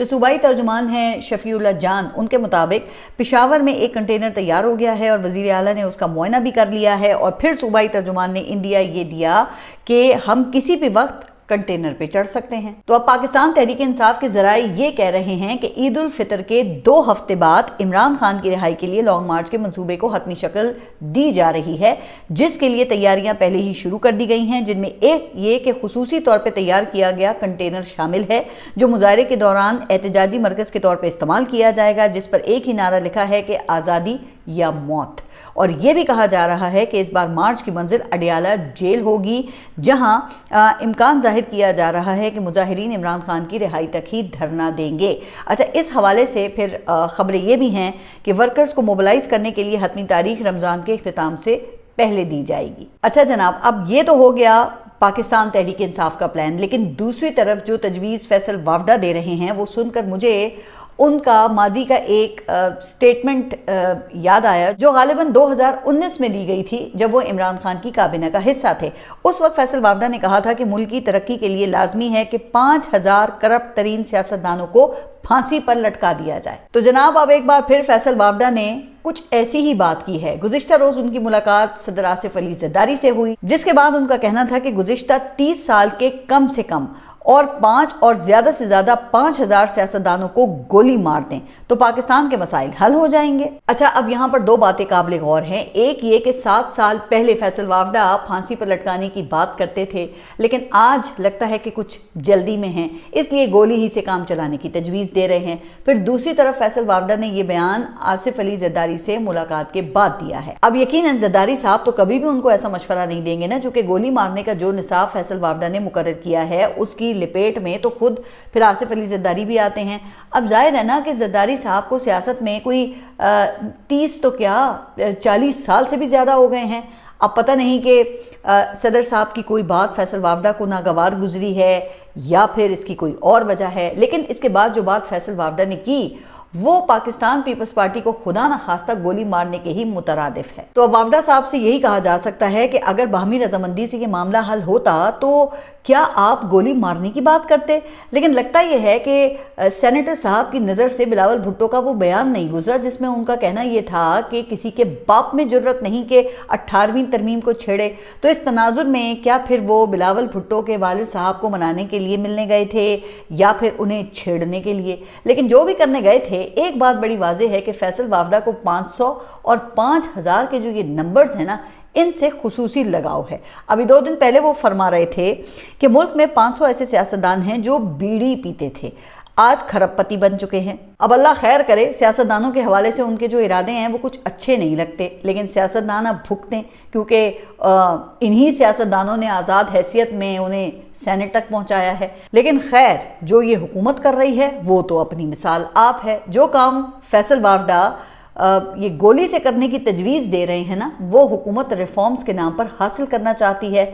جو صوبائی ترجمان ہیں شفیع اللہ جان، ان کے مطابق پشاور میں ایک کنٹینر تیار ہو گیا ہے اور وزیر اعلیٰ نے اس کا معائنہ بھی کر لیا ہے، اور پھر صوبائی ترجمان نے انڈیا یہ دیا کہ ہم کسی بھی وقت کنٹینر پہ چڑھ سکتے ہیں۔ تو اب پاکستان تحریک انصاف کے ذرائع یہ کہہ رہے ہیں کہ عید الفطر کے 2 ہفتے بعد عمران خان کی رہائی کے لیے لانگ مارچ کے منصوبے کو حتمی شکل دی جا رہی ہے، جس کے لیے تیاریاں پہلے ہی شروع کر دی گئی ہیں، جن میں ایک یہ کہ خصوصی طور پہ تیار کیا گیا کنٹینر شامل ہے جو مظاہرے کے دوران احتجاجی مرکز کے طور پہ استعمال کیا جائے گا، جس پر ایک ہی نعرہ لکھا ہے کہ آزادی یا موت۔ اور یہ بھی کہا جا رہا ہے کہ اس بار مارچ کی منزل اڈیالہ جیل ہوگی، جہاں امکان ظاہر کیا جا رہا ہے کہ مظاہرین عمران خان کی رہائی تک ہی دھرنا دیں گے۔ اچھا، اس حوالے سے پھر خبریں یہ بھی ہیں کہ ورکرز کو موبلائز کرنے کے لیے حتمی تاریخ رمضان کے اختتام سے پہلے دی جائے گی۔ اچھا جناب، اب یہ تو ہو گیا پاکستان تحریک انصاف کا پلان، لیکن دوسری طرف جو تجویز فیصل وافدہ دے رہے ہیں وہ سن کر مجھے ان کا ماضی کا ایک سٹیٹمنٹ یاد آیا جو غالباً 2019 میں دی گئی تھی جب وہ عمران خان کی کابینہ کا حصہ تھے۔ اس وقت فیصل وافدہ نے کہا تھا کہ ملک کی ترقی کے لیے لازمی ہے کہ 5000 کرپٹ ترین سیاستدانوں کو پھانسی پر لٹکا دیا جائے۔ تو جناب اب ایک بار پھر فیصل وافدہ نے کچھ ایسی ہی بات کی ہے۔ گزشتہ روز ان کی ملاقات صدر آصف علی زرداری سے ہوئی، جس کے بعد ان کا کہنا تھا کہ گزشتہ 30 سال کے کم سے کم اور 5 اور زیادہ سے زیادہ 5000 سیاستدانوں کو گولی مار دیں تو پاکستان کے مسائل حل ہو جائیں گے۔ اچھا، اب یہاں پر 2 باتیں قابل غور ہیں۔ ایک یہ کہ 7 سال پہلے فیصل وافدہ پھانسی پر لٹکانے کی بات کرتے تھے، لیکن آج لگتا ہے کہ کچھ جلدی میں ہیں، اس لیے گولی ہی سے کام چلانے کی تجویز دے رہے ہیں۔ پھر دوسری طرف فیصل وافدہ نے یہ بیان آصف علی زرداری سے ملاقات کے بعد دیا ہے۔ اب یقیناً زرداری صاحب تو کبھی بھی ان کو ایسا مشورہ نہیں دیں گے نا، جو کہ گولی مارنے کا جو نصاب فیصل وافدہ نے مقرر کیا ہے اس کی لپیٹ میں تو خود پھر آصف علی زرداری بھی آتے ہیں۔ اب ظاہر ہے نا کہ زرداری صاحب کو سیاست میں کوئی 30 تو کیا 40 سال سے بھی زیادہ ہو گئے ہیں۔ اب پتہ نہیں کہ صدر صاحب کی کوئی بات فیصل وافدہ کو ناگوار گزری ہے یا پھر اس کی کوئی اور وجہ ہے، لیکن اس کے بعد جو بات فیصل وافدہ نے کی وہ پاکستان پیپلز پارٹی کو خدا نہ خواستہ گولی مارنے کے ہی مترادف ہے۔ تو اب وافدہ صاحب سے یہی کہا جا سکتا ہے کہ اگر باہمی رضامندی سے یہ معاملہ حل ہوتا تو کیا آپ گولی مارنے کی بات کرتے؟ لیکن لگتا یہ ہے کہ سینیٹر صاحب کی نظر سے بلاول بھٹو کا وہ بیان نہیں گزرا جس میں ان کا کہنا یہ تھا کہ کسی کے باپ میں جرت نہیں کہ 18ویں ترمیم کو چھیڑے۔ تو اس تناظر میں کیا پھر وہ بلاول بھٹو کے والد صاحب کو منانے کے لیے ملنے گئے تھے یا پھر انہیں چھیڑنے کے لیے؟ لیکن جو بھی کرنے گئے تھے، ایک بات بڑی واضح ہے کہ فیصل وافدہ کو 500 اور 5000 کے جو یہ نمبرز ہیں نا، ان سے خصوصی لگاؤ ہے۔ ابھی 2 دن پہلے وہ فرما رہے تھے کہ ملک میں 500 ایسے سیاستدان ہیں جو بیڑی پیتے تھے، آج کھرب پتی بن چکے ہیں۔ اب اللہ خیر کرے، سیاستدانوں کے حوالے سے ان کے جو ارادے ہیں وہ کچھ اچھے نہیں لگتے، لیکن سیاستدان اب بھگتیں، کیونکہ انہی سیاستدانوں نے آزاد حیثیت میں انہیں سینٹ تک پہنچایا ہے۔ لیکن خیر، جو یہ حکومت کر رہی ہے وہ تو اپنی مثال آپ ہے۔ جو کام فیصل وافدہ یہ گولی سے کرنے کی تجویز دے رہے ہیں نا، وہ حکومت ریفارمز کے نام پر حاصل کرنا چاہتی ہے۔